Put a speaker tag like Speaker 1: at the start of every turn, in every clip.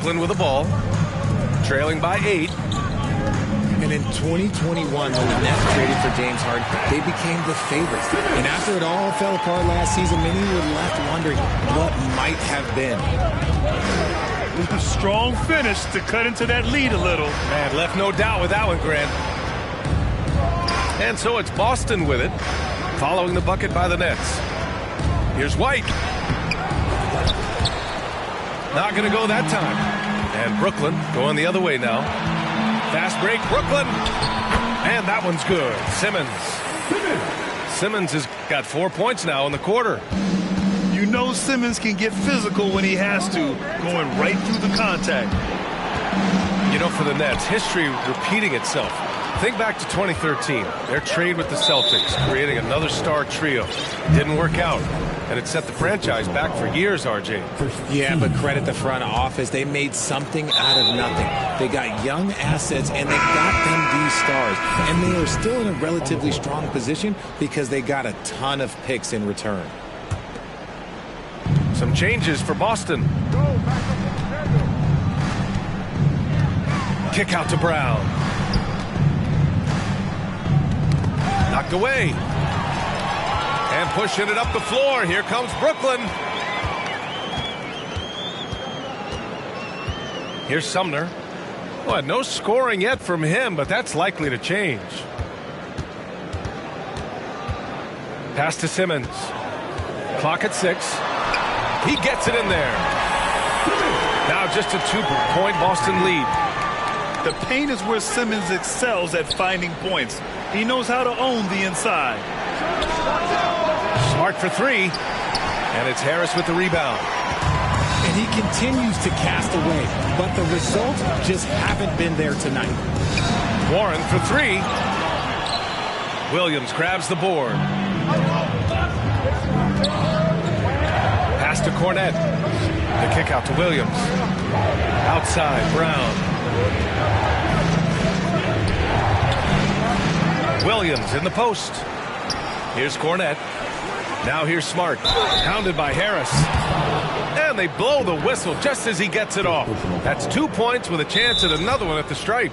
Speaker 1: Brooklyn with the ball, trailing by 8.
Speaker 2: And in 2021, when the Nets traded for James Harden, they became the favorites. And after it all fell apart last season, many were left wondering what might have been.
Speaker 3: Strong finish to cut into that lead a little.
Speaker 1: Man, left no doubt with that one, Grant. And so it's Boston with it, following the bucket by the Nets. Here's White. Not going to go that time. And Brooklyn going the other way now. Fast break, Brooklyn. And that one's good. Simmons has got 4 points now in the quarter.
Speaker 3: You know Simmons can get physical when he has to, going right through the contact.
Speaker 1: You know, for the Nets, history repeating itself. Think back to 2013, their trade with the Celtics, creating another star trio. Didn't work out, and it set the franchise back for years, RJ.
Speaker 2: Yeah, but credit the front office. They made something out of nothing. They got young assets, and they got them these stars. And they are still in a relatively strong position because they got a ton of picks in return.
Speaker 1: Some changes for Boston. Kick out to Brown. Knocked away. And pushing it up the floor. Here comes Brooklyn. Here's Sumner. Well, no scoring yet from him, but that's likely to change. Pass to Simmons. Clock at 6. He gets it in there. Now just a 2-point Boston lead.
Speaker 3: The paint is where Simmons excels at finding points. He knows how to own the inside.
Speaker 1: Smart for 3. And it's Harris with the rebound.
Speaker 2: And he continues to cast away, but the results just haven't been there tonight.
Speaker 1: Warren for 3. Williams grabs the board. Pass to Cornette. The kick out to Williams. Outside, Brown. Williams in the post. Here's Cornette. Now here's Smart. Pounded by Harris. And they blow the whistle just as he gets it off. That's 2 points with a chance at another one at the stripe.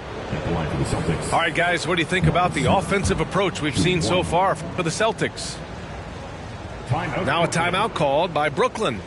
Speaker 1: All right, guys, what do you think about the offensive approach we've seen so far for the Celtics? Now a timeout called by Brooklyn.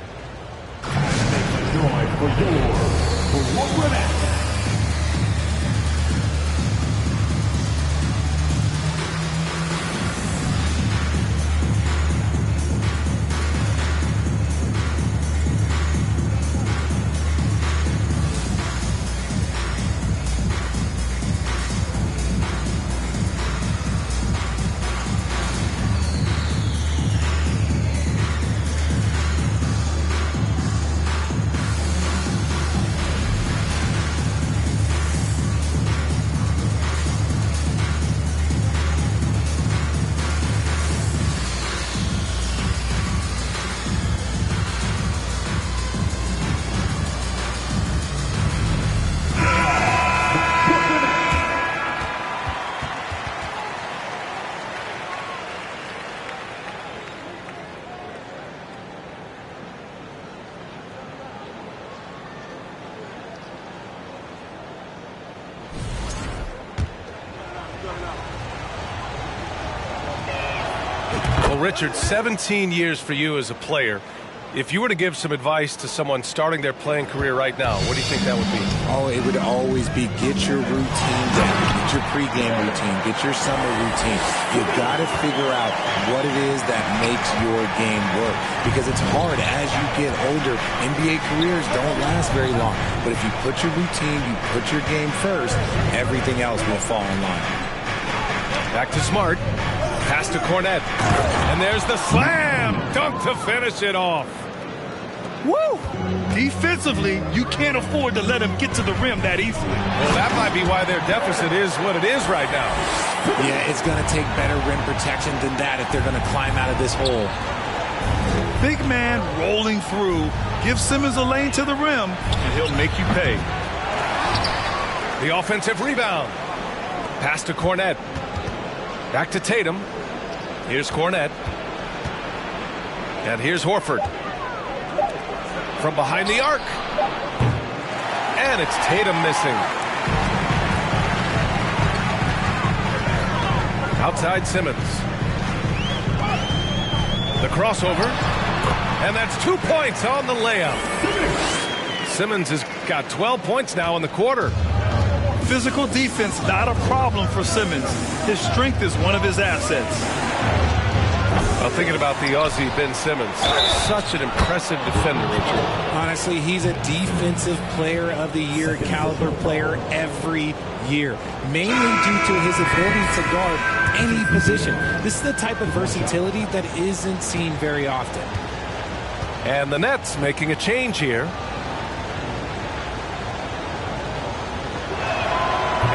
Speaker 1: Well, Richard, 17 years for you as a player. If you were to give some advice to someone starting their playing career right now, what do you think that would be?
Speaker 2: Oh, it would always be get your routine down. Get your pregame routine. Get your summer routine. You got to figure out what it is that makes your game work. Because it's hard as you get older. NBA careers don't last very long. But if you put your routine, you put your game first, everything else will fall in line.
Speaker 1: Back to Smart. Pass to Cornette. And there's the slam dunk to finish it off.
Speaker 3: Woo! Defensively, you can't afford to let him get to the rim that easily.
Speaker 1: Well, that might be why their deficit is what it is right now.
Speaker 2: Yeah, it's going to take better rim protection than that if they're going to climb out of this hole.
Speaker 3: Big man rolling through. Give Simmons a lane to the rim, and he'll make you pay.
Speaker 1: The offensive rebound. Pass to Cornette. Back to Tatum. Here's Cornette. And here's Horford. From behind the arc. And it's Tatum missing. Outside Simmons. The crossover. And that's 2 points on the layup. Simmons has got 12 points now in the quarter.
Speaker 3: Physical defense, not a problem for Simmons. His strength is one of his assets.
Speaker 1: Well, thinking about the Aussie Ben Simmons, such an impressive defender, Richard.
Speaker 2: Honestly, he's a defensive player of the year caliber player every year, mainly due to his ability to guard any position. This is the type of versatility that isn't seen very often.
Speaker 1: And the Nets making a change here.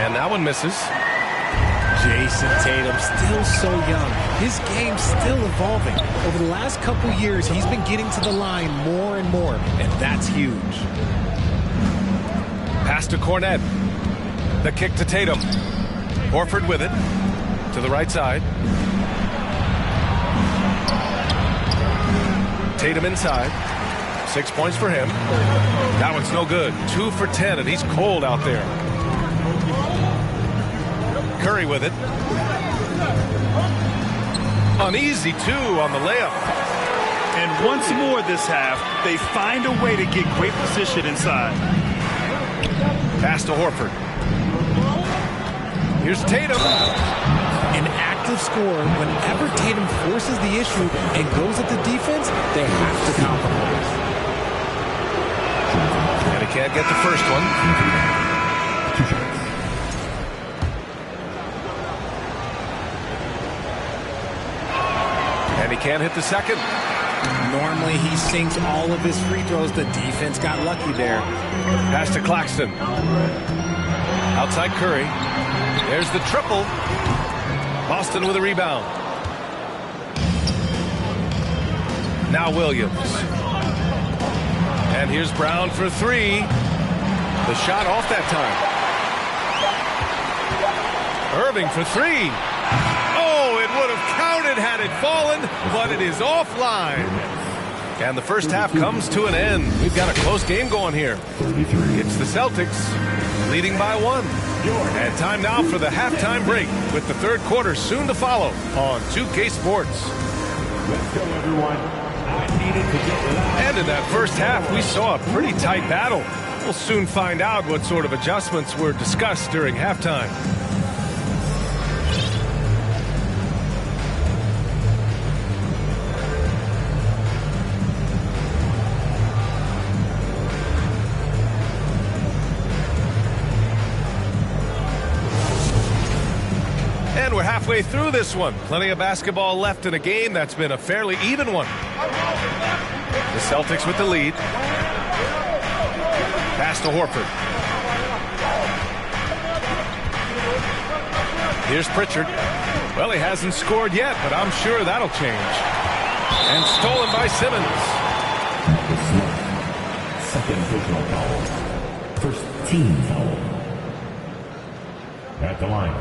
Speaker 1: And that one misses.
Speaker 2: Jason Tatum, still so young. His game's still evolving. Over the last couple years, he's been getting to the line more and more, and that's huge.
Speaker 1: Pass to Cornet. The kick to Tatum. Horford with it. To the right side. Tatum inside. 6 points for him. That one's no good. 2 for 10, and he's cold out there. Curry with it. An easy 2 on the layup.
Speaker 3: And once more this half, they find a way to get great position inside.
Speaker 1: Pass to Horford. Here's Tatum.
Speaker 2: An active scorer, whenever Tatum forces the issue and goes at the defense, they have to compromise.
Speaker 1: And he can't get the first one. And he can't hit the second.
Speaker 2: Normally he sinks all of his free throws. The defense got lucky there.
Speaker 1: Pass to Claxton. Outside Curry. There's the triple. Boston with a rebound. Now Williams. And here's Brown for 3. The shot off that time. Irving for 3. Oh, it would have counted had it fallen, but it is offline. And the first half comes to an end. We've got a close game going here. It's the Celtics leading by 1. And time now for the halftime break with the third quarter soon to follow on 2K Sports.
Speaker 4: Let's go, everyone.
Speaker 1: And in that first half, we saw a pretty tight battle. We'll soon find out what sort of adjustments were discussed during halftime. And we're halfway through this one. Plenty of basketball left in a game that's been a fairly even one. The Celtics with the lead. Pass to Horford. Here's Pritchard. Well, he hasn't scored yet, but I'm sure that'll change. And stolen by Simmons.
Speaker 4: Second personal foul. First team foul. At the line.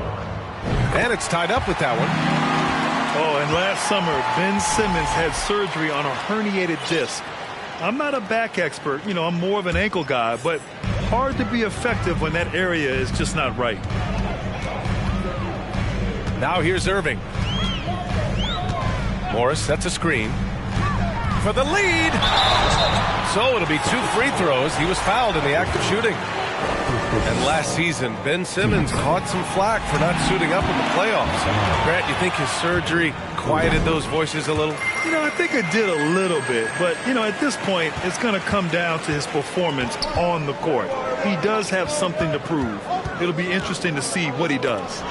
Speaker 1: And it's tied up with that one.
Speaker 3: Oh, and last summer, Ben Simmons had surgery on a herniated disc. I'm not a back expert. You know, I'm more of an ankle guy, but hard to be effective when that area is just not right.
Speaker 1: Now here's Irving. Morris sets a screen for the lead. So it'll be 2 free throws. He was fouled in the act of shooting. And last season, Ben Simmons caught some flack for not suiting up in the playoffs. Grant, you think his surgery quieted those voices a little?
Speaker 3: You know, I think it did a little bit. But, you know, at this point, it's going to come down to his performance on the court. He does have something to prove. It'll be interesting to see what he does.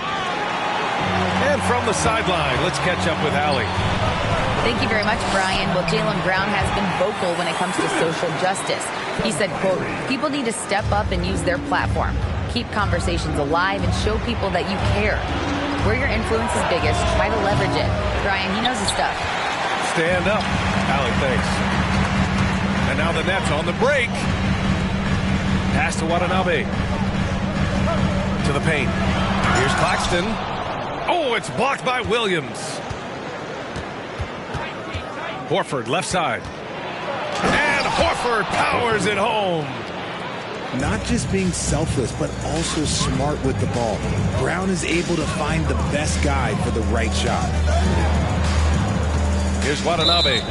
Speaker 1: And from the sideline, let's catch up with Allie.
Speaker 5: Thank you very much, Brian. Well, Jaylen Brown has been vocal when it comes to social justice. He said, quote, people need to step up and use their platform. Keep conversations alive and show people that you care. Where your influence is biggest, try to leverage it. Brian, he knows his stuff.
Speaker 1: Stand up. Allie, thanks. And now the Nets on the break. Pass to Watanabe. To the paint. Here's Claxton. Oh, it's blocked by Williams. Horford, left side. And Horford powers it home.
Speaker 2: not just being selfless, but also smart with the ball. Brown is able to find the best guy for the right shot.
Speaker 1: Here's Watanabe.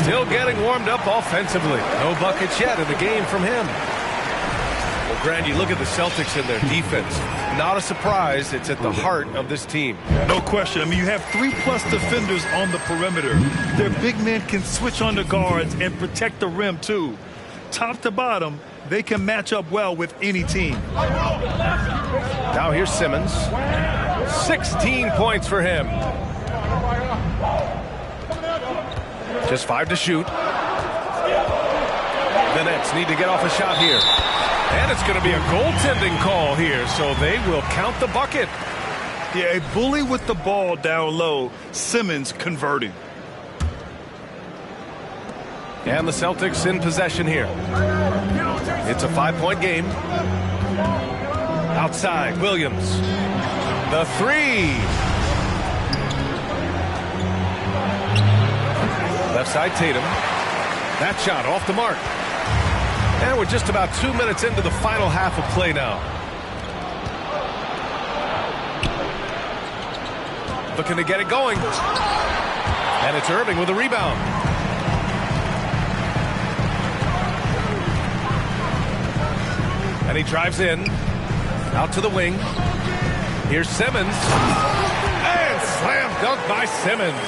Speaker 1: Still getting warmed up offensively. No buckets yet in the game from him. Well, Grant, you look at the Celtics and their defense. Not a surprise. It's at the heart of this team.
Speaker 3: No question. I mean, you have 3+ defenders on the perimeter. Their big men can switch on the guards and protect the rim, too. Top to bottom, they can match up well with any team.
Speaker 1: Now here's Simmons. 16 points for him. Just 5 to shoot. The Nets need to get off a shot here. And it's going to be a goaltending call here, so they will count the bucket.
Speaker 3: Yeah, a bully with the ball down low. Simmons converting.
Speaker 1: And the Celtics in possession here. It's a 5-point game. Outside, Williams. The 3. Left side, Tatum. That shot off the mark. And we're just about 2 minutes into the final half of play now. Looking to get it going. And it's Irving with a rebound. And he drives in. Out to the wing. Here's Simmons. And slam dunk by Simmons.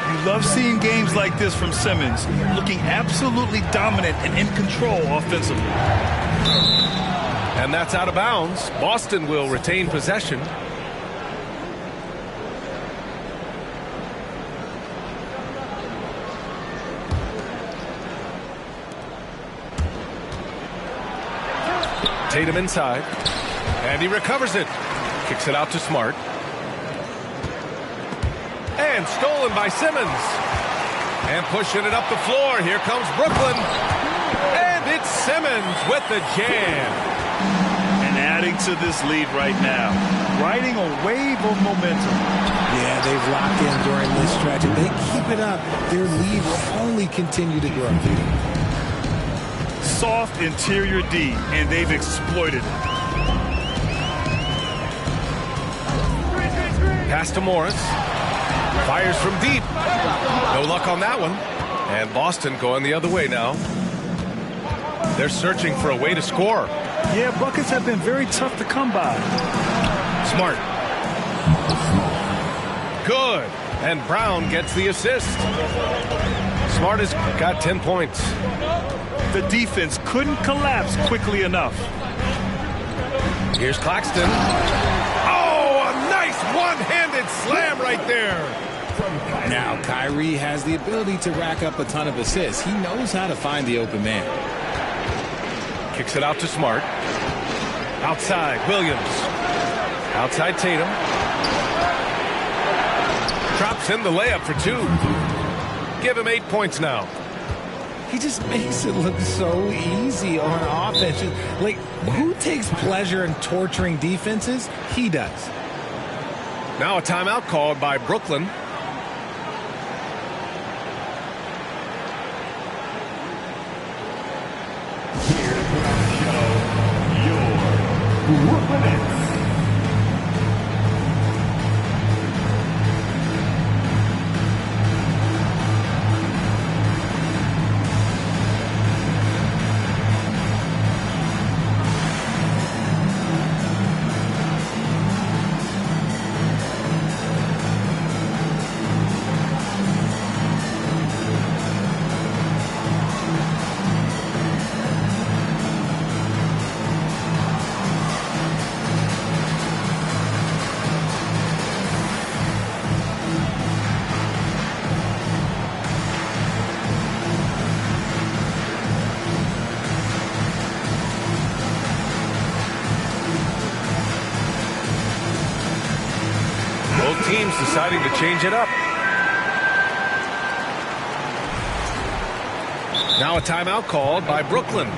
Speaker 3: You love seeing games like this from Simmons, looking absolutely dominant and in control offensively.
Speaker 1: And that's out of bounds. Boston will retain possession. Tatum inside. And he recovers it. Kicks it out to Smart. And stolen by Simmons. And pushing it up the floor. Here comes Brooklyn. And it's Simmons with the jam.
Speaker 3: And adding to this lead right now. Riding a wave of momentum.
Speaker 2: Yeah, they've locked in during this stretch. If they keep it up, their lead will only continue to grow.
Speaker 3: Soft interior D, and they've exploited it.
Speaker 1: Pass to Morris. Fires from deep. No luck on that one. And Boston going the other way now. They're searching for a way to score.
Speaker 3: Yeah, buckets have been very tough to come by.
Speaker 1: Smart. Good. And Brown gets the assist. Smart has got 10 points.
Speaker 3: The defense couldn't collapse quickly enough.
Speaker 1: Here's Claxton. Oh, a nice one-handed slam right there.
Speaker 2: Now, Kyrie has the ability to rack up a ton of assists. He knows how to find the open man.
Speaker 1: Kicks it out to Smart. Outside, Williams. Outside, Tatum. Drops in the layup for 2. Give him 8 points now.
Speaker 2: He just makes it look so easy on offense. Like, who takes pleasure in torturing defenses? He does.
Speaker 1: Now a timeout called by Brooklyn.
Speaker 4: Here's what your Brooklyn Nets.
Speaker 1: Both teams deciding to change it up. Now a timeout called by Brooklyn.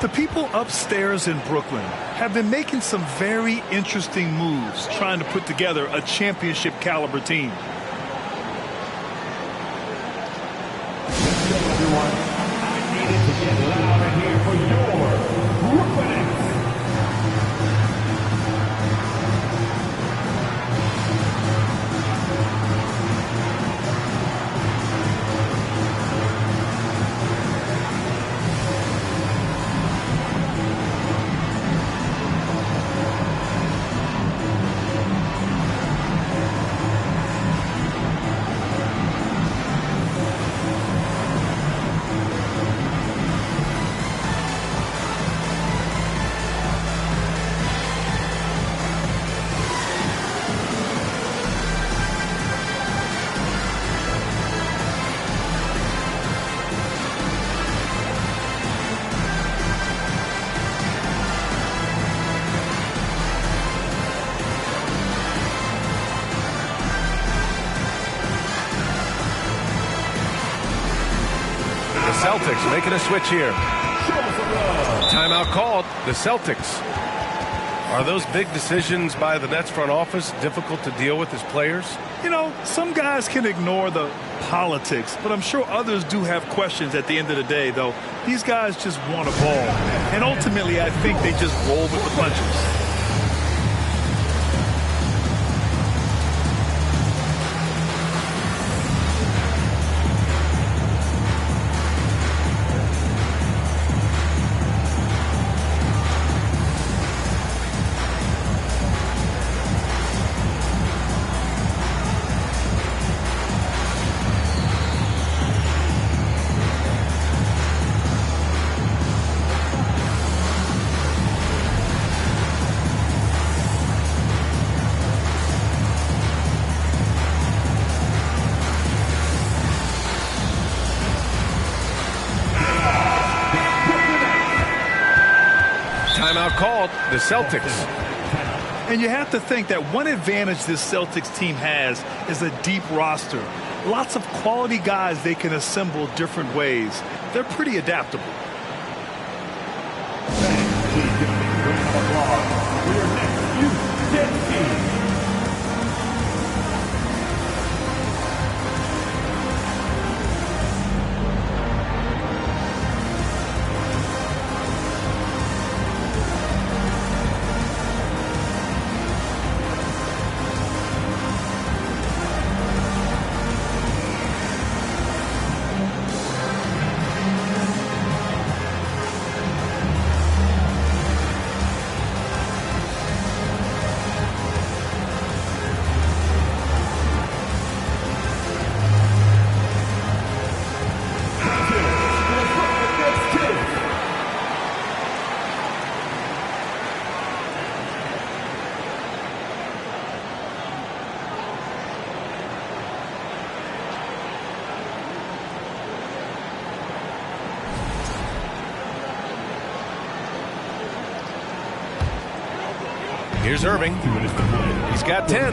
Speaker 3: The people upstairs in Brooklyn have been making some very interesting moves, trying to put together a championship caliber team.
Speaker 4: Everyone, I needed to get louder here for your
Speaker 1: Celtics making a switch here. Timeout called. The Celtics. Are those big decisions by the Nets front office difficult to deal with as players?
Speaker 3: You know, some guys can ignore the politics, but I'm sure others do have questions at the end of the day, though. These guys just want a ball. And ultimately, I think they just roll with the punches.
Speaker 1: Timeout called. The Celtics.
Speaker 3: And you have to think that one advantage this Celtics team has is a deep roster. Lots of quality guys they can assemble different ways. They're pretty adaptable.
Speaker 1: Here's Irving. He's got 10.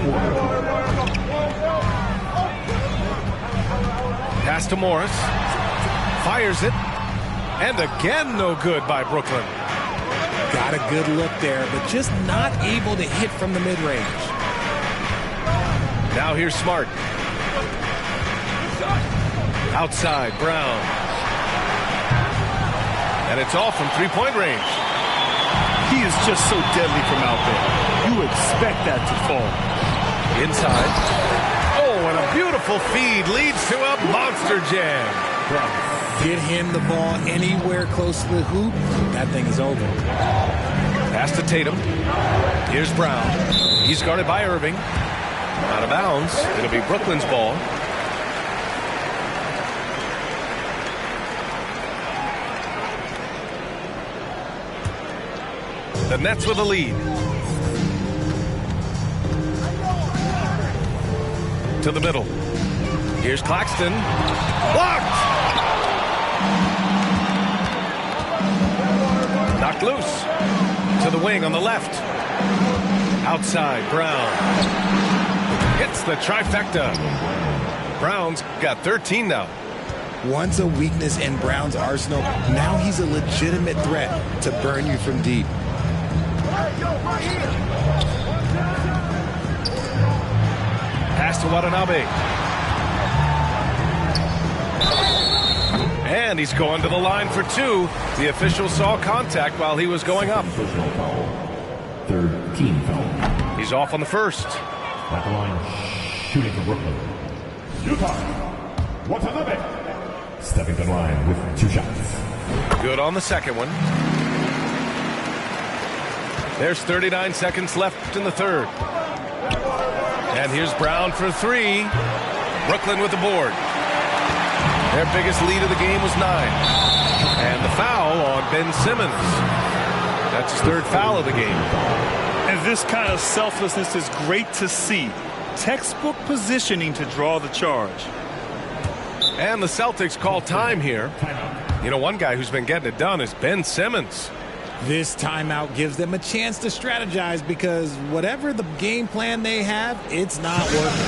Speaker 1: Pass to Morris. Fires it. And again, no good by Brooklyn.
Speaker 2: Got a good look there, but just not able to hit from the mid-range.
Speaker 1: Now here's Smart. Outside, Brown. And it's off from three-point range.
Speaker 3: He is just so deadly from out there. You expect that to fall.
Speaker 1: Inside. Oh, and a beautiful feed leads to a monster jam.
Speaker 2: Get him the ball anywhere close to the hoop, that thing is over.
Speaker 1: Pass to Tatum. Here's Brown. He's guarded by Irving. Out of bounds. It'll be Brooklyn's ball. The Nets with a lead. To the middle. Here's Claxton. Blocked! Knocked loose. To the wing on the left. Outside, Brown. Hits the trifecta. Brown's got 13 now.
Speaker 2: Once a weakness in Brown's arsenal, now he's a legitimate threat to burn you from deep.
Speaker 1: Pass to Watanabe. And he's going to the line for two. The official saw contact while he was going up.
Speaker 4: Personal foul. Third team foul.
Speaker 1: He's off on the first.
Speaker 4: At the line, shooting for Brooklyn. Yuta Watanabe. Stepping to the line with 2 shots.
Speaker 1: Good on the second one. There's 39 seconds left in the third. And here's Brown for 3. Brooklyn with the board. Their biggest lead of the game was 9. And the foul on Ben Simmons. That's his 3rd foul of the game.
Speaker 3: And this kind of selflessness is great to see. Textbook positioning to draw the charge.
Speaker 1: And the Celtics call time here. You know, one guy who's been getting it done is Ben Simmons.
Speaker 2: This timeout gives them a chance to strategize because whatever the game plan they have, it's not working.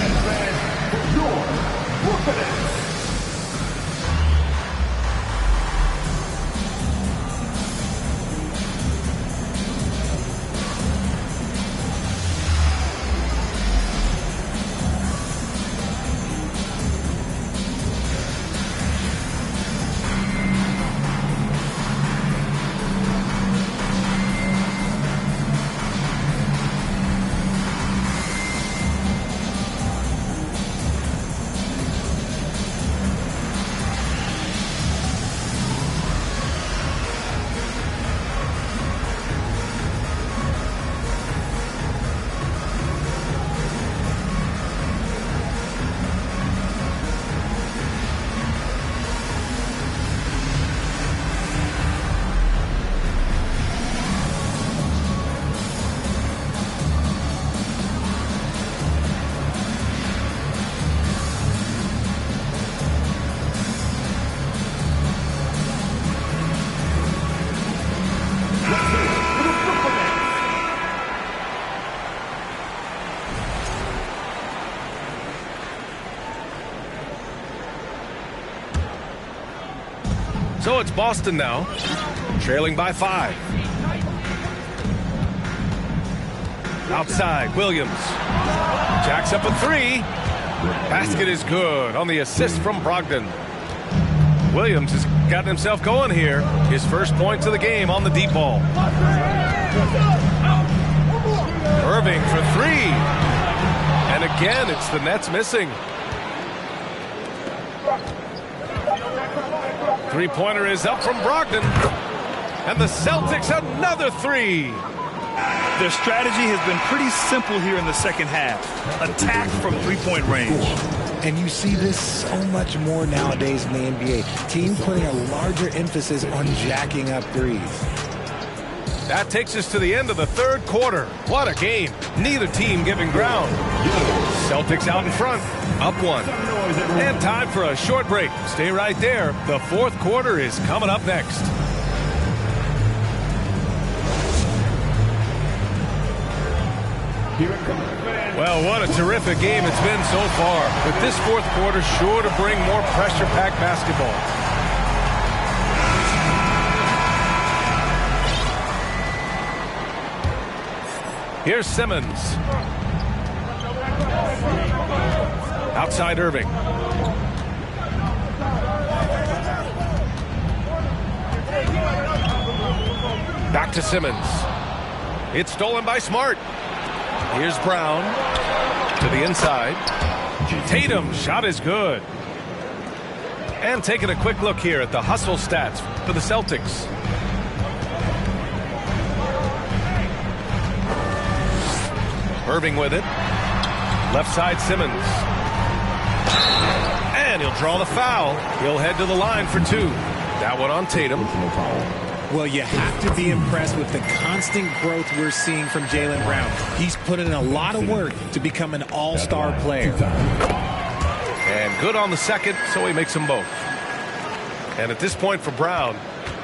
Speaker 1: So it's Boston now, trailing by 5. Outside, Williams. Jacks up a 3. Basket is good on the assist from Brogdon. Williams has gotten himself going here. His first points of the game on the deep ball. Irving for 3. And again, it's the Nets missing. Three-pointer is up from Brogdon. And the Celtics another 3.
Speaker 3: Their strategy has been pretty simple here in the second half. Attack from three-point range.
Speaker 2: And you see this so much more nowadays in the NBA. Teams putting a larger emphasis on jacking up threes.
Speaker 1: That takes us to the end of the third quarter. What a game. Neither team giving ground. Celtics out in front, up 1. And time for a short break. Stay right there. The fourth quarter is coming up next. Well, what a terrific game it's been so far. But this fourth quarter sure to bring more pressure-packed basketball. Here's Simmons. Outside Irving. Back to Simmons. It's stolen by Smart. Here's Brown to the inside. Tatum, shot is good. And taking a quick look here at the hustle stats for the Celtics. Irving with it. Left side Simmons. And he'll draw the foul. He'll head to the line for 2. That one on Tatum.
Speaker 2: Well, you have to be impressed with the constant growth we're seeing from Jaylen Brown. He's put in a lot of work to become an all-star player.
Speaker 1: And good on the second, so he makes them both. And at this point for Brown,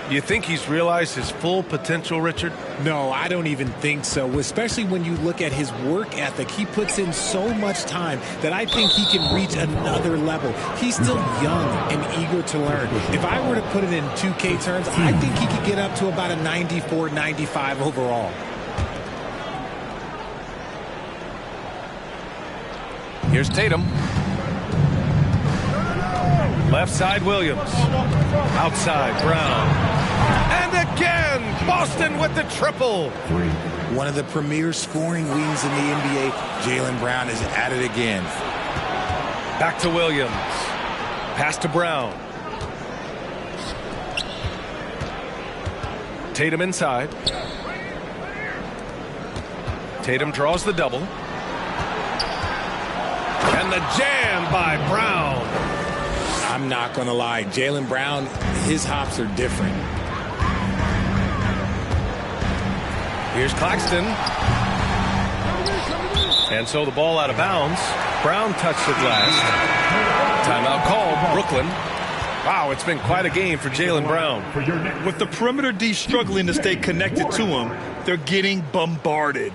Speaker 1: you think he's realized his full potential, Richard?
Speaker 2: No, I don't even think so, especially when you look at his work ethic. He puts in so much time that I think he can reach another level. He's still young and eager to learn. If I were to put it in 2K terms, I think he could get up to about a 94, 95 overall.
Speaker 1: Here's Tatum. Left side Williams. Outside Brown. And again, Boston with the triple.
Speaker 2: One of the premier scoring wings in the NBA, Jaylen Brown is at it again.
Speaker 1: Back to Williams. Pass to Brown. Tatum inside. Tatum draws the double. And the jam by Brown.
Speaker 2: I'm not going to lie. Jaylen Brown, his hops are different.
Speaker 1: Here's Claxton. And so the ball out of bounds. Brown touched it last. Timeout called. Brooklyn. Wow, it's been quite a game for Jaylen Brown.
Speaker 3: With the perimeter D struggling to stay connected to him, they're getting bombarded.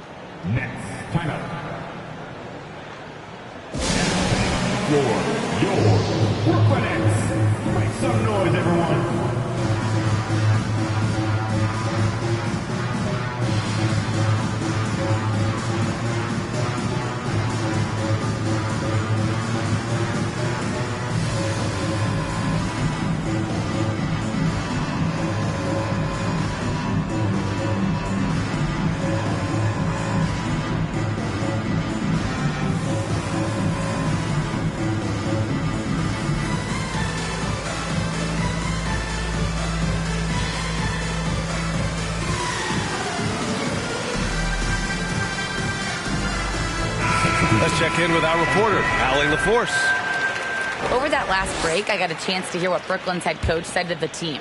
Speaker 4: Next, timeout. Your Brooklyn Nets. Make some noise, everyone.
Speaker 1: Let's check in with our reporter, Allie LaForce.
Speaker 5: Over that last break, I got a chance to hear what Brooklyn's head coach said to the team.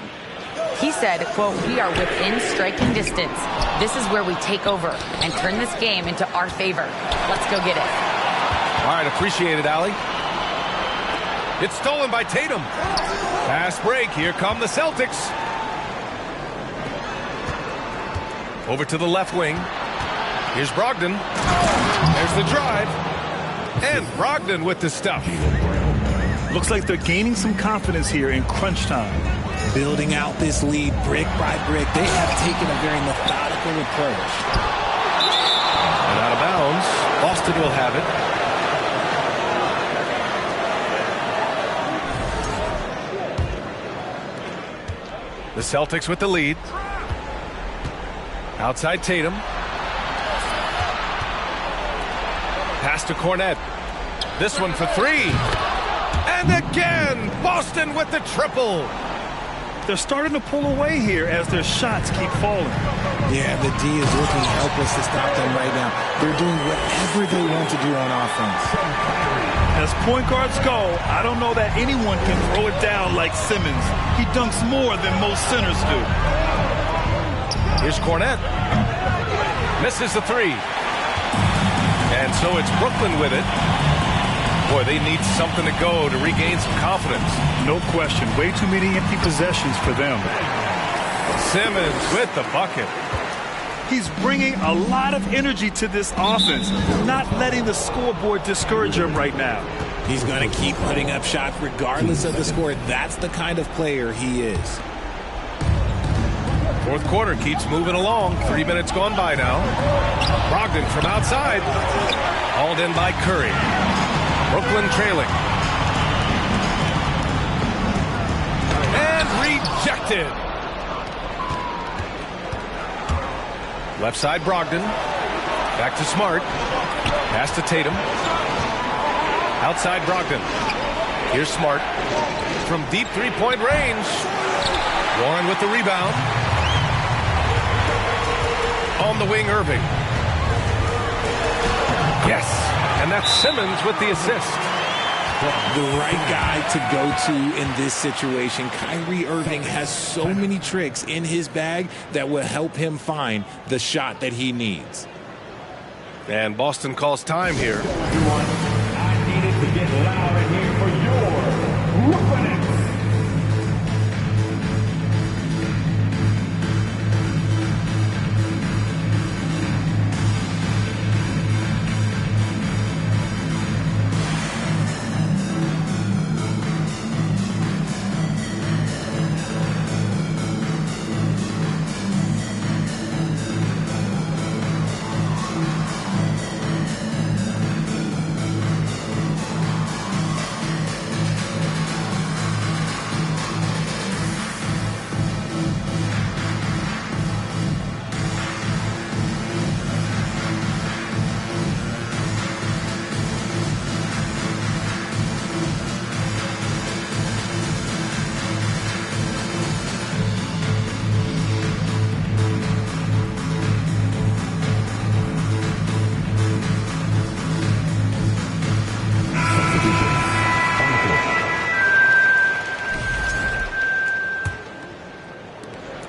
Speaker 5: He said, quote, "We are within striking distance. This is where we take over and turn this game into our favor. Let's go get it."
Speaker 1: All right, appreciate it, Allie. It's stolen by Tatum. Fast break. Here come the Celtics. Over to the left wing. Here's Brogdon. There's the drive. And Brogdon with the stuff.
Speaker 3: Looks like they're gaining some confidence here in crunch time.
Speaker 2: building out this lead brick by brick. They have taken a very methodical approach.
Speaker 1: And out of bounds. Boston will have it. The Celtics with the lead. Outside Tatum. Pass to Cornette. This one for three. And again, Boston with the triple.
Speaker 3: They're starting to pull away here as their shots keep falling.
Speaker 2: Yeah, the D is looking helpless to stop them right now. They're doing whatever they want to do on offense.
Speaker 3: As point guards go, I don't know that anyone can throw it down like Simmons. He dunks more than most centers do.
Speaker 1: Here's Cornette. Misses the three. And so it's Brooklyn with it. Boy, they need something to go to regain some confidence.
Speaker 3: No question. Way too many empty possessions for them.
Speaker 1: Simmons with the bucket.
Speaker 3: He's bringing a lot of energy to this offense, not letting the scoreboard discourage him right now.
Speaker 2: He's going to keep putting up shots regardless of the score. That's the kind of player he is.
Speaker 1: Fourth quarter keeps moving along. 3 minutes gone by now. Brogdon from outside. Hauled in by Curry. Brooklyn trailing. And rejected. Left side Brogdon. Back to Smart. Pass to Tatum. Outside Brogdon. Here's Smart. From deep three-point range. Warren with the rebound. On the wing, Irving. Yes. And that's Simmons with the assist.
Speaker 2: The right guy to go to in this situation. Kyrie Irving has so many tricks in his bag that will help him find the shot that he needs.
Speaker 1: And Boston calls time here.
Speaker 4: Everyone, I needed to get loud in here for your Brooklyn Nets.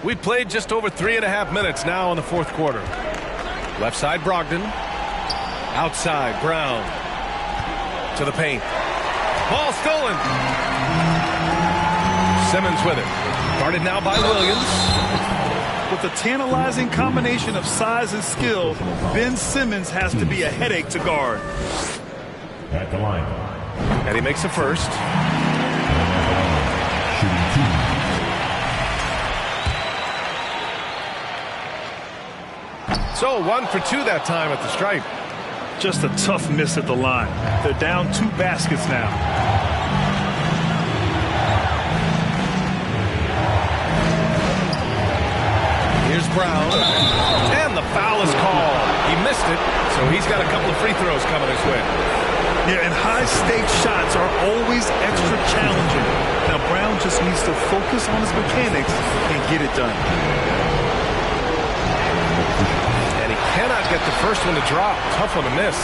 Speaker 1: We played just over 3.5 minutes now in the fourth quarter. Left side Brogdon. Outside Brown. To the paint. Ball stolen. Simmons with it. Guarded now by Williams.
Speaker 3: With a tantalizing combination of size and skill, Ben Simmons has to be a headache to guard.
Speaker 4: At the line.
Speaker 1: And he makes the first.
Speaker 4: Shooting 2.
Speaker 1: So 1 for 2 that time at the stripe.
Speaker 3: Just a tough miss at the line. They're down 2 baskets now.
Speaker 1: Here's Brown. And the foul is called. He missed it, so he's got a couple of free throws coming his way.
Speaker 3: Yeah, and high-stakes shots are always extra challenging. Now Brown just needs to focus on his mechanics and get it done.
Speaker 1: Cannot get the first one to drop. Tough one to miss.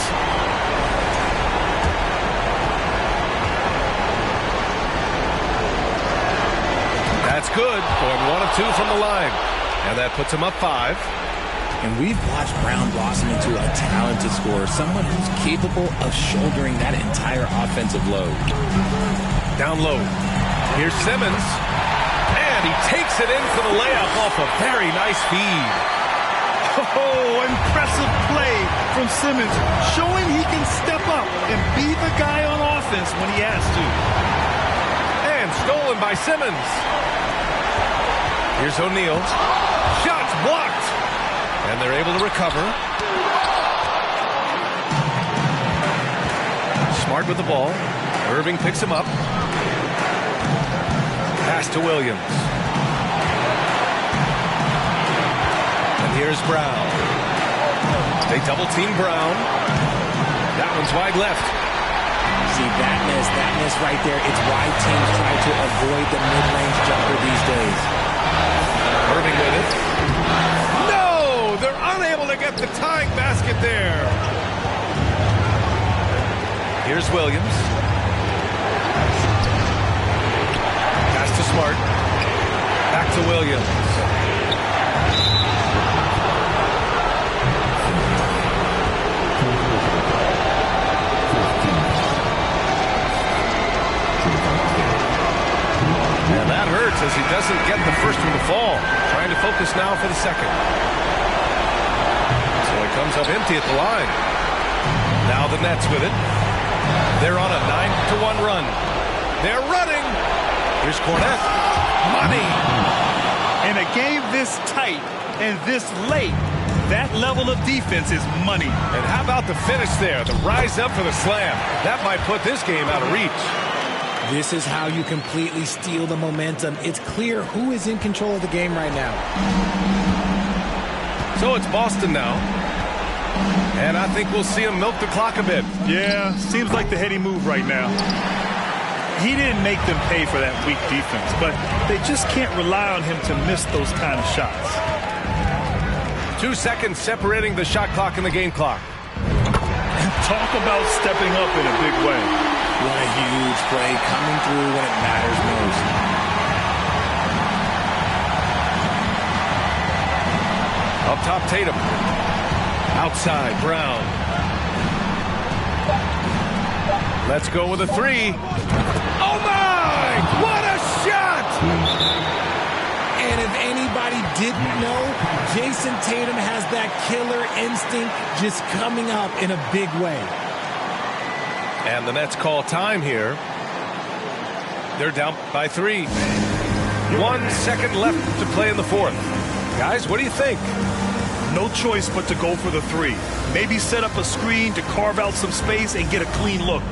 Speaker 1: That's good. Going 1 of 2 from the line. And that puts him up 5.
Speaker 2: And we've watched Brown blossom into a talented scorer, someone who's capable of shouldering that entire offensive load.
Speaker 1: Down low. Here's Simmons. And he takes it in for the layup off a very nice feed.
Speaker 3: Oh, impressive play from Simmons, showing he can step up and be the guy on offense when he has to.
Speaker 1: And stolen by Simmons. Here's O'Neal. Shots blocked. And they're able to recover. Smart with the ball. Irving picks him up. Pass to Williams. And here's Brown. They double team Brown. That one's wide left.
Speaker 2: See, that miss right there. It's why teams try to avoid the mid-range jumper these days.
Speaker 1: Irving with it. No! They're unable to get the tying basket there. Here's Williams. Pass to Smart. Back to Williams. And that hurts as he doesn't get the first one to fall. Trying to focus now for the second. So he comes up empty at the line. Now the Nets with it. They're on a 9-1 run. They're running. Here's Cornette. Money.
Speaker 3: In a game this tight and this late, that level of defense is money.
Speaker 1: And how about the finish there? The rise up for the slam. That might put this game out of reach.
Speaker 2: This is how you completely steal the momentum. It's clear who is in control of the game right now.
Speaker 1: So it's Boston now. And I think we'll see him milk the clock a bit.
Speaker 3: Yeah, seems like the heady move right now. He didn't make them pay for that weak defense, but they just can't rely on him to miss those kind of shots.
Speaker 1: 2 seconds separating the shot clock and the game clock.
Speaker 3: Talk about stepping up in a big way.
Speaker 2: What a huge play, coming through when it matters most.
Speaker 1: Up top, Tatum. Outside, Brown. Let's go with a three. Oh, my! What a shot!
Speaker 2: And if anybody didn't know, Jason Tatum has that killer instinct just coming up in a big way.
Speaker 1: And the Nets call time here. They're down by 3. 1 second left to play in the fourth. Guys, what do you think?
Speaker 3: No choice but to go for the three. Maybe set up a screen to carve out some space and get a clean look.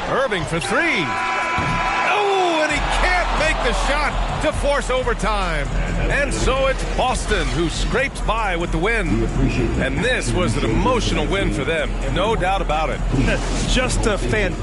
Speaker 1: Irving for 3. Oh, and he can't make the shot to force overtime. And so it's Boston who scrapes by with the win. And this was an emotional win for them. No doubt about it.
Speaker 3: Just a fan.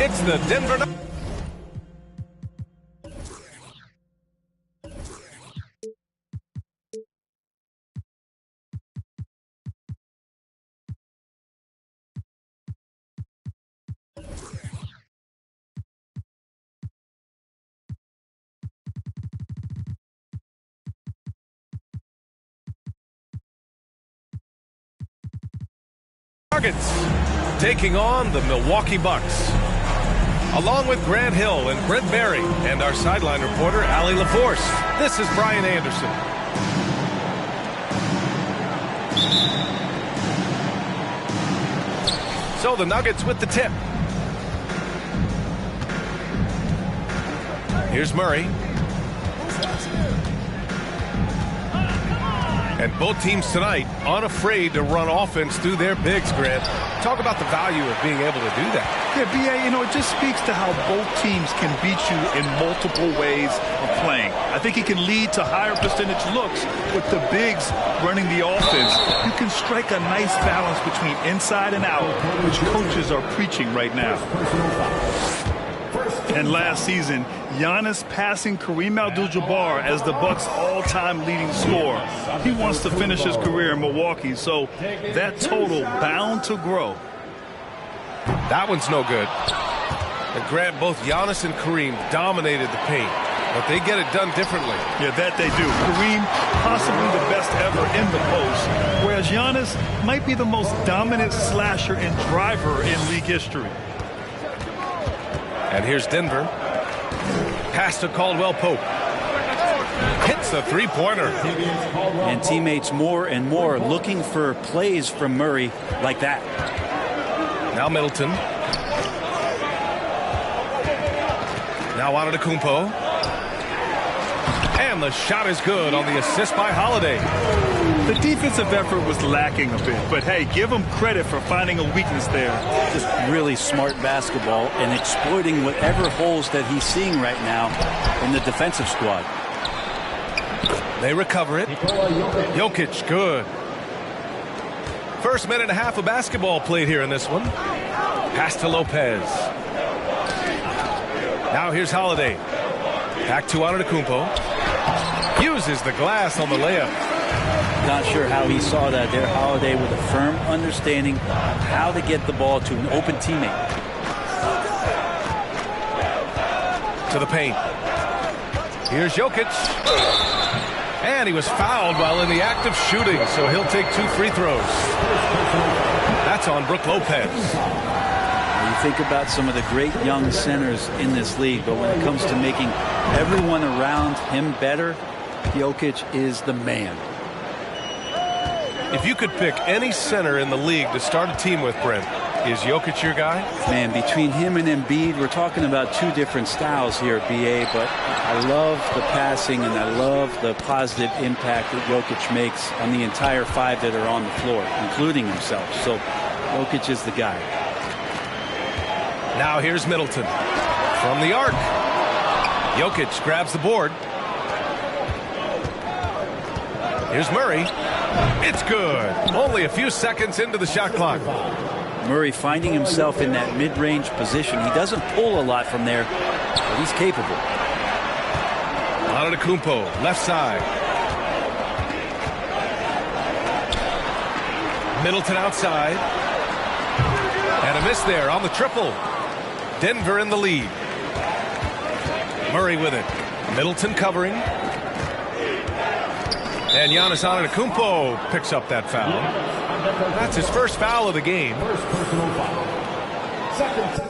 Speaker 1: It's the Denver Nuggets. Taking on the Milwaukee Bucks. Along with Grant Hill and Brent Barry and our sideline reporter, Allie LaForce, this is Brian Anderson. So the Nuggets with the tip. Here's Murray. And both teams tonight unafraid to run offense through their bigs, Grant. Talk about the value of being able to do that.
Speaker 3: Yeah, B.A., it just speaks to how both teams can beat you in multiple ways of playing. I think it can lead to higher percentage looks with the bigs running the offense. You can strike a nice balance between inside and out, which coaches are preaching right now. And last season, Giannis passing Kareem Abdul-Jabbar as the Bucks' all-time leading scorer. He wants to finish his career in Milwaukee, so that total bound to grow.
Speaker 1: That one's no good. And Grant, both Giannis and Kareem dominated the paint, but they get it done differently.
Speaker 3: Yeah, that they do. Kareem, possibly the best ever in the post, whereas Giannis might be the most dominant slasher and driver in league history.
Speaker 1: And here's Denver. Pass to Caldwell Pope. Hits a three-pointer.
Speaker 6: And teammates more and more looking for plays from Murray like that.
Speaker 1: Now Middleton. Now Antetokounmpo. And the shot is good on the assist by Holiday.
Speaker 3: The defensive effort was lacking a bit, but hey, give him credit for finding a weakness there.
Speaker 6: Just really smart basketball and exploiting whatever holes that he's seeing right now in the defensive squad.
Speaker 1: They recover it. Jokic, good. First minute and a half of basketball played here in this one. Pass to Lopez. Now here's Holiday. Back to Antetokounmpo. Uses the glass on the layup.
Speaker 6: Not sure how he saw that there. Holiday with a firm understanding of how to get the ball to an open teammate.
Speaker 1: To the paint. Here's Jokic. And he was fouled while in the act of shooting, so he'll take 2 free throws. That's on Brook Lopez.
Speaker 6: You think about some of the great young centers in this league, but when it comes to making everyone around him better, Jokic is the man.
Speaker 1: If you could pick any center in the league to start a team with, Brent, is Jokic your guy?
Speaker 6: Man, between him and Embiid, we're talking about 2 different styles here at BA, but I love the passing and I love the positive impact that Jokic makes on the entire 5 that are on the floor, including himself. So Jokic is the guy.
Speaker 1: Now here's Middleton from the arc. Jokic grabs the board. Here's Murray. It's good. Only a few seconds into the shot clock.
Speaker 6: Murray finding himself in that mid-range position. He doesn't pull a lot from there, but he's capable.
Speaker 1: Antetokounmpo, left side. Middleton outside. And a miss there on the triple. Denver in the lead. Murray with it. Middleton covering. And Giannis Antetokounmpo picks up that foul. That's his first foul of the game.
Speaker 4: First personal foul. Second.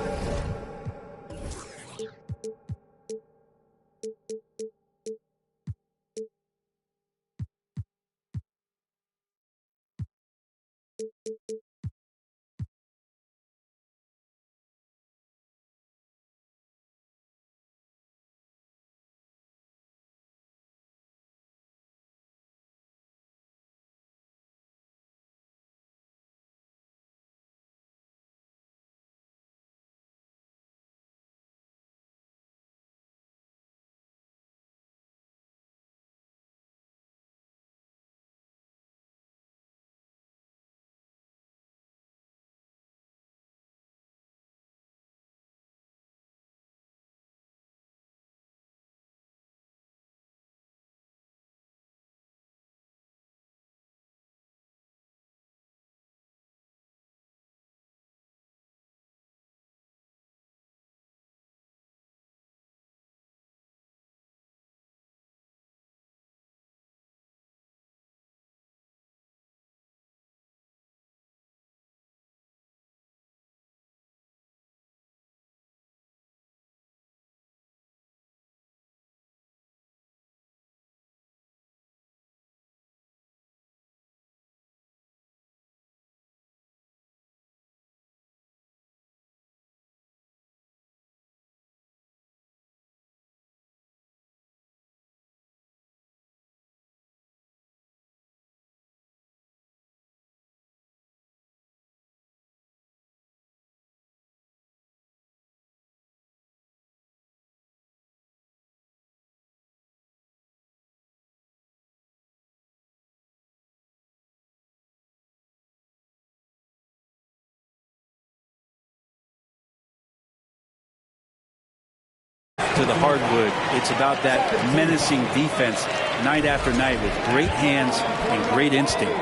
Speaker 6: to the hardwood. It's about that menacing defense night after night with great hands and great instinct.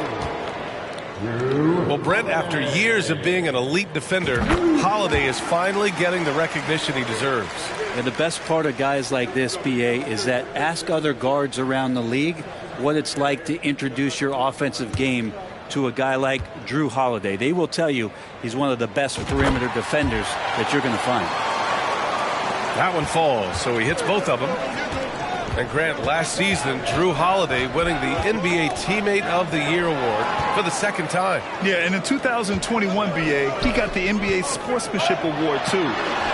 Speaker 1: Well, Brent, after years of being an elite defender, Holiday is finally getting the recognition he deserves.
Speaker 6: And the best part of guys like this, BA, is that ask other guards around the league what it's like to introduce your offensive game to a guy like Jrue Holiday. They will tell you he's one of the best perimeter defenders that you're going to find.
Speaker 1: That one falls, so he hits both of them. And Grant, last season, Jrue Holiday winning the NBA Teammate of the Year award for the second time.
Speaker 3: Yeah, and in 2021, BA, he got the NBA Sportsmanship Award, too.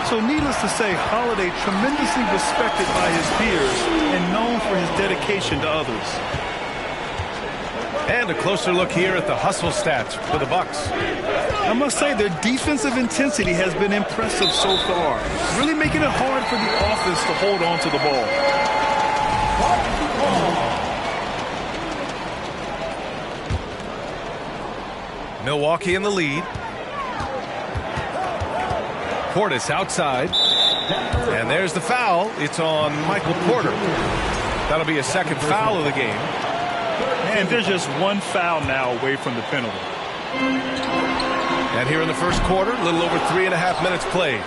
Speaker 3: So needless to say, Holiday tremendously respected by his peers and known for his dedication to others.
Speaker 1: And a closer look here at the hustle stats for the Bucks.
Speaker 3: I must say their defensive intensity has been impressive so far, really making it hard for the offense to hold on to the ball.
Speaker 1: Milwaukee in the lead. Portis outside. And there's the foul. It's on Michael Porter. That'll be a second foul of the game.
Speaker 3: And there's just one foul now away from the penalty.
Speaker 1: And here in the first quarter, a little over 3.5 minutes played.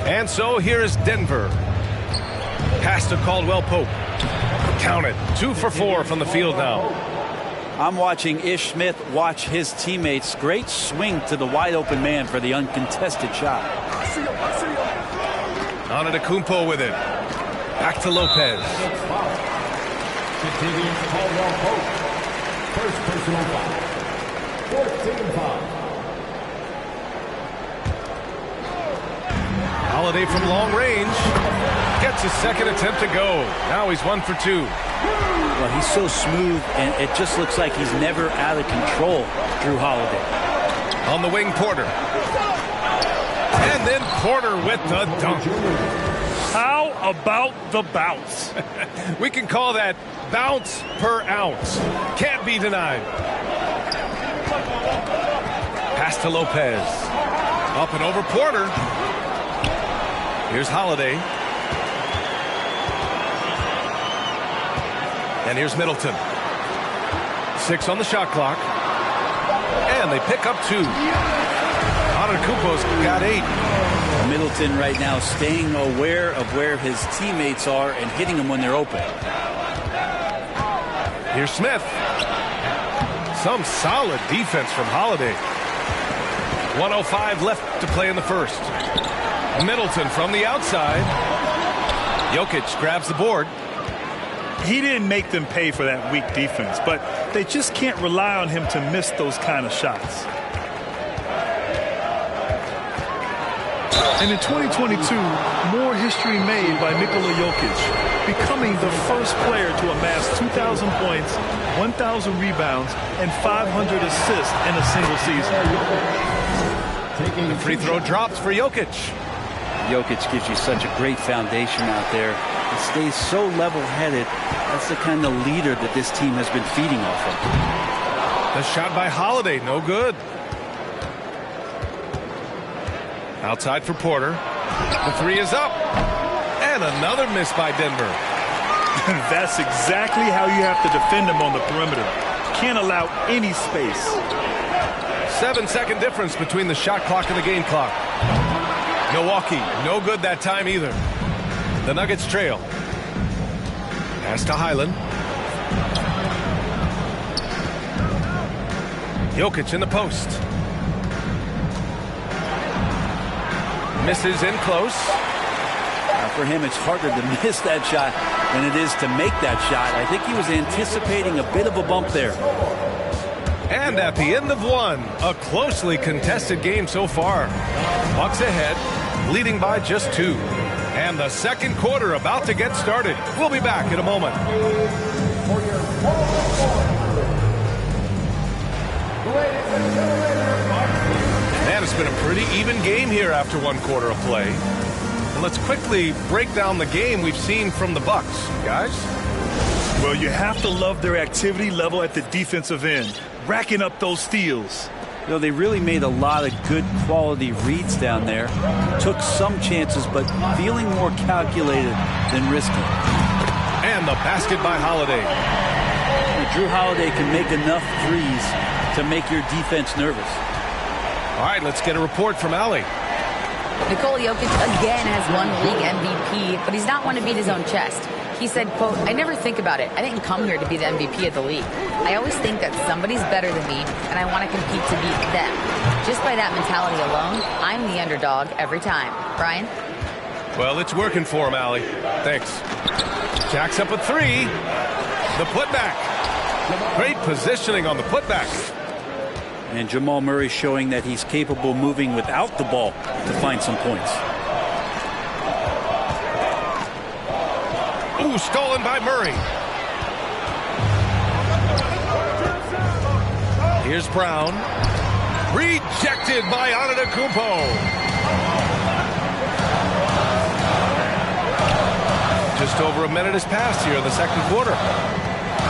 Speaker 1: And so here is Denver. Pass to Caldwell Pope. Count it. 2 for 4 from the field now.
Speaker 6: I'm watching Ish Smith watch his teammates. Great swing to the wide open man for the uncontested shot.
Speaker 1: Antetokounmpo with it. Back to Lopez.
Speaker 4: Continuing Caldwell Pope. First personal foul. 14 foul.
Speaker 1: Holiday from long range. Gets his second attempt to go. Now he's 1 for 2.
Speaker 6: Well, he's so smooth, and it just looks like he's never out of control, Jrue Holiday.
Speaker 1: On the wing, Porter. And then Porter with the dunk.
Speaker 3: How about the bounce?
Speaker 1: We can call that bounce per ounce. Can't be denied. Pass to Lopez. Up and over Porter. Here's Holiday. And here's Middleton. 6 on the shot clock. And they pick up 2. Antetokounmpo's got 8.
Speaker 6: Middleton right now staying aware of where his teammates are and hitting them when they're open.
Speaker 1: Here's Smith. Some solid defense from Holiday. 1:05 left to play in the first. Middleton from the outside. Jokic grabs the board.
Speaker 3: He didn't make them pay for that weak defense, but they just can't rely on him to miss those kind of shots. And in 2022, more history made by Nikola Jokic, becoming the first player to amass 2,000 points, 1,000 rebounds, and 500 assists in a single season.
Speaker 1: The free throw drops for Jokic.
Speaker 6: Jokic gives you such a great foundation out there. He stays so level-headed. That's the kind of leader that this team has been feeding off of.
Speaker 1: The shot by Holiday, no good. Outside for Porter. The 3 is up. And another miss by Denver.
Speaker 3: That's exactly how you have to defend him on the perimeter. Can't allow any space.
Speaker 1: 7-second difference between the shot clock and the game clock. Milwaukee, no good that time either. The Nuggets trail. Pass to Highland. Jokic in the post. Misses in close.
Speaker 6: For him, it's harder to miss that shot than it is to make that shot. I think he was anticipating a bit of a bump there.
Speaker 1: And at the end of one, a closely contested game so far. Bucks ahead, leading by just 2. And the second quarter about to get started. We'll be back in a moment. Man, it's been a pretty even game here after 1 quarter of play. And let's quickly break down the game we've seen from the Bucks, guys.
Speaker 3: Well, you have to love their activity level at the defensive end, racking up those steals.
Speaker 6: You know, they really made a lot of good quality reads down there. Took some chances, but feeling more calculated than risky.
Speaker 1: And the basket by Holiday.
Speaker 6: Drew Holiday can make enough threes to make your defense nervous.
Speaker 1: All right, let's get a report from Allie.
Speaker 5: Nikola Jokic again has won league MVP, but he's not one to beat his own chest. He said, quote, "I never think about it. I didn't come here to be the MVP of the league. I always think that somebody's better than me, and I want to compete to beat them. Just by that mentality alone, I'm the underdog every time." Brian?
Speaker 1: Well, it's working for him, Allie. Thanks. Jacks up a three. The putback. Great positioning on the putback.
Speaker 6: And Jamal Murray showing that he's capable of moving without the ball to find some points.
Speaker 1: Ooh, stolen by Murray. Here's Brown. Rejected by Antetokounmpo. Just over a minute has passed here in the second quarter.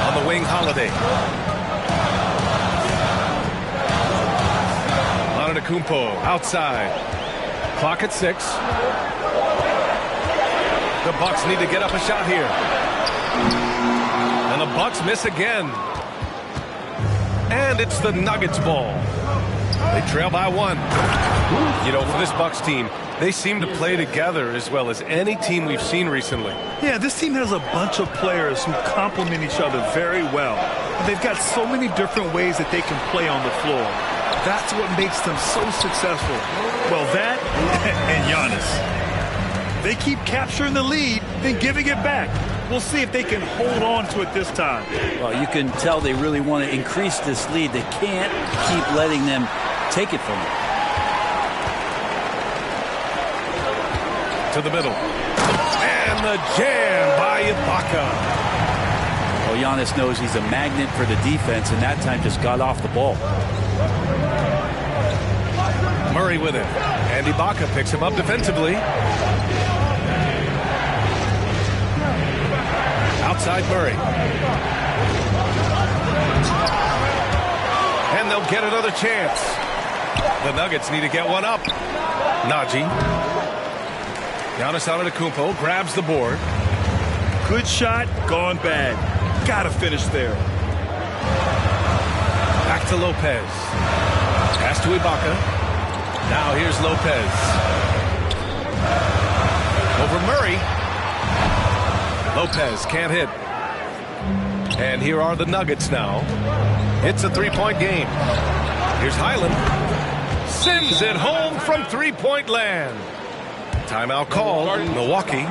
Speaker 1: On the wing, Holiday. Antetokounmpo outside. Clock at 6. The Bucks need to get up a shot here. And the Bucks miss again. And it's the Nuggets ball. They trail by 1. You know, for this Bucks team, they seem to play together as well as any team we've seen recently.
Speaker 3: Yeah, this team has a bunch of players who complement each other very well. And they've got so many different ways that they can play on the floor. That's what makes them so successful. Well, that and Giannis. They keep capturing the lead, then giving it back. We'll see if they can hold on to it this time.
Speaker 6: Well, you can tell they really want to increase this lead. They can't keep letting them take it from them.
Speaker 1: To the middle. And the jam by Ibaka.
Speaker 6: Well, Giannis knows he's a magnet for the defense, and that time just got off the ball.
Speaker 1: Murray with it. And Ibaka picks him up defensively. Outside Murray. And they'll get another chance. The Nuggets need to get one up. Najee. Giannis Antetokounmpo grabs the board.
Speaker 3: Good shot, gone bad. Gotta finish there.
Speaker 1: Back to Lopez. Pass to Ibaka. Now here's Lopez. Over Murray. Lopez can't hit. And here are the Nuggets now. It's a three-point game. Here's Highland. Sends it home from three-point land. Timeout called. Milwaukee.